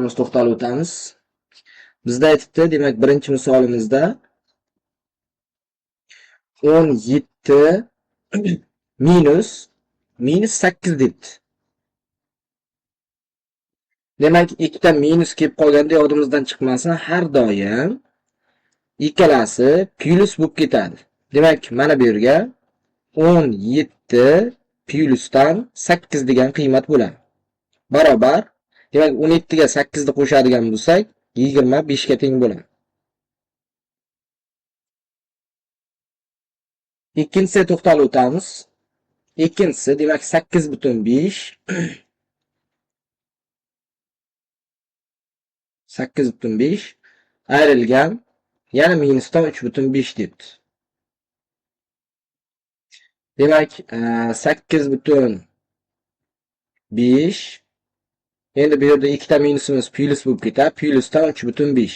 misollarimiz to'xtalib o'tamiz. Bizda aytibdi, demak, birinchi misolimizda 17 minus 8 debdi. Demak, ikkita minus kelib qolganda yodimizdan chiqmasin, har doim ikkalasi plus bo'lib ketadi. Demak, mana bu yerga 17 plusdan 8 degan qiymat bo'ladi. Barobar, demak 17 ga 8 ni qo'shadigan bo'lsak, 25 ga teng bo'ladi. Ikkinchisiga to'xtalib o'tamiz. Ikkinchisi, demak 8,5 8,5 ayrilgan, yana minusdan 3,5 debdi. Demak, 8,5 endi bu yerda ikkita minusimiz plus bo'lib ketadi. Plusdan 3,5.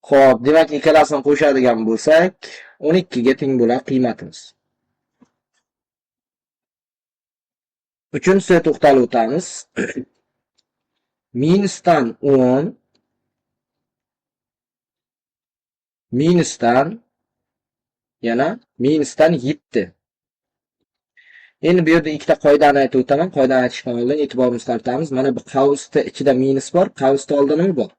Xo'p, demak, ikkalasini qo'shadigan bo'lsak, 12 ga teng bo'ladi qiymatimiz. Uchinchisiga to'xtalib o'tamiz. Minusdan 10 minusdan yana minusdan 7. Endi bu yerda ikkita qoidani aytib o'taman. Qoidani aytishdan oldin e'tiborimizni qaratamiz. Mana bu qavsda ichida minus bor, qavsda oldida nima bor?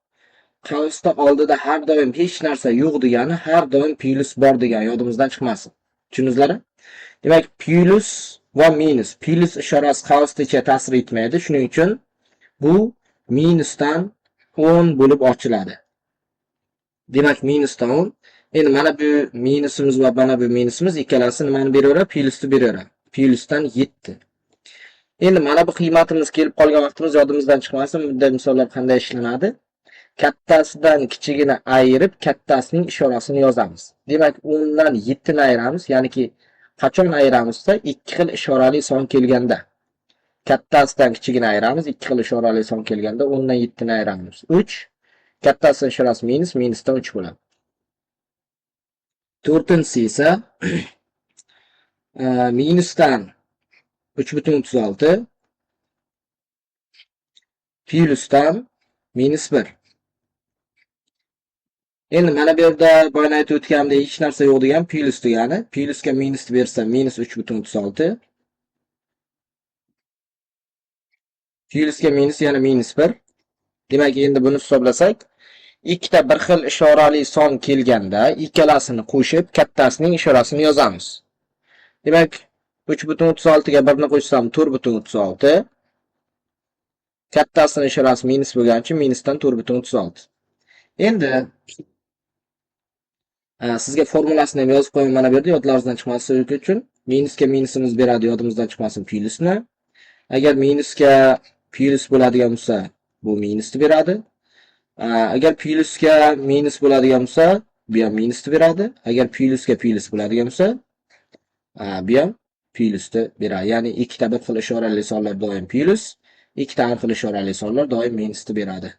Qavsda oldida har doim hech narsa yo'q degani har doim plus bor degani yodimizdan chiqmasin. Tushundingizlarmi? Demak, plus va minus. Plus ishorasi qavsda ichiga ta'sir etmaydi. Shuning uchun bu minusdan 10 bo'lib ochiladi. Demak, minusdan 10. Endi mana bu minusimiz va mana bu minusimiz ikkalasi nimani beraveradi? Plusni beraveradi. Plusdan 7. Endi mana bu qiymatimiz kelib qolgan vaqtimiz yodimizdan chiqmasin. Bunda misollar qanday ishlanadi? Kattasidan kichigini ayirib, kattasining ishorasini yozamiz. Demak, 10 dan 7 ni ayiramiz, ya'niki qachon ayiramizsa 2 xil ishorali son kelganda. Kattasidan kichigini ayiramiz, 2 xil ishorali son kelganda 10 dan 7 ni ayiramiz. 3. Kattasining ishorasi minus, minusdan 3 bo'ladi. To'rtinchisi esa minusdan 3,36 plusdan minus 1. Endi mana bu yerda boya aytib o'tganimdek hech narsa yo'q degan plus degani. Plusga minus bersa minus 3,36. Plusga minus yana minus 1. Demak, endi buni hisoblasak, ikkita bir xil ishorali son kelganda ikkalasini qo'shib kattasining ishorasini yozamiz. Demak, 3,36 ga 1 ni qo'shsam 4,36. Kattasining ishorasi minus bo'lgani uchun minusdan 4,36. Endi sizga formulasini ham yozib qo'yaman mana bu yerda yodlaringizdan chiqmasligi uchun. Minusga minusimiz beradi, yodimizdan chiqmasin plusni. Agar minusga plus bo'ladigan bo'lsa, bu minusni beradi. Agar plusga minus bo'ladigan bo'lsa, bu ham minusni beradi. Agar plusga plus bo'ladigan bo'lsa, bu ham plusni beradi. Ya'ni ikkita bir xil ishorali sonlar doim plus, ikkita har xil ishorali sonlar doim minusni beradi.